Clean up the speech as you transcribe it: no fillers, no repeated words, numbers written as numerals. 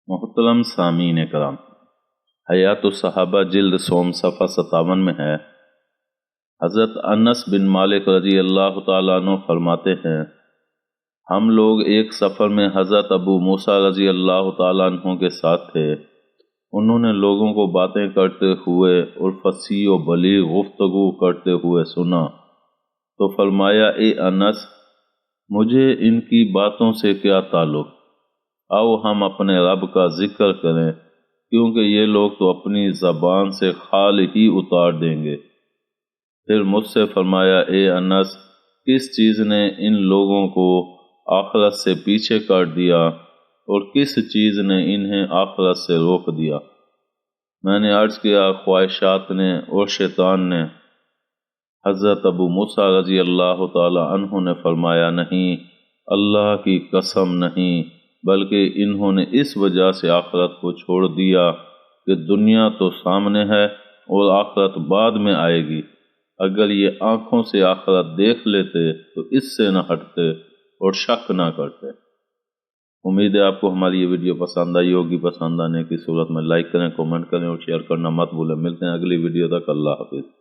محترم سامعین کرام، حیات الصحابہ جلد سوم صفحہ 57 میں ہے۔ حضرت انس بن مالک رضی اللہ تعالیٰ عنہ فرماتے ہیں، ہم لوگ ایک سفر میں حضرت ابو موسیٰ رضی اللہ تعالیٰ عنہ کے ساتھ تھے۔ انہوں نے لوگوں کو باتیں کرتے ہوئے اور فصیح و بلیغ گفتگو کرتے ہوئے سنا تو فرمایا، اے انس، مجھے ان کی باتوں سے کیا تعلق؟ آؤ ہم اپنے رب کا ذکر کریں، کیونکہ یہ لوگ تو اپنی زبان سے خال ہی اتار دیں گے۔ پھر مجھ سے فرمایا، اے انس، کس چیز نے ان لوگوں کو آخرت سے پیچھے کر دیا اور کس چیز نے انہیں آخرت سے روک دیا؟ میں نے عرض کیا، خواہشات نے اور شیطان نے۔ حضرت ابو موسیٰ رضی اللہ تعالی عنہ نے فرمایا، نہیں، اللہ کی قسم نہیں، بلکہ انہوں نے اس وجہ سے آخرت کو چھوڑ دیا کہ دنیا تو سامنے ہے اور آخرت بعد میں آئے گی۔ اگر یہ آنکھوں سے آخرت دیکھ لیتے تو اس سے نہ ہٹتے اور شک نہ کرتے۔ امید ہے آپ کو ہماری یہ ویڈیو پسند آئی ہوگی۔ پسند آنے کی صورت میں لائک کریں، کومنٹ کریں اور شیئر کرنا مت بھولیں۔ ملتے ہیں اگلی ویڈیو تک، اللہ حافظ۔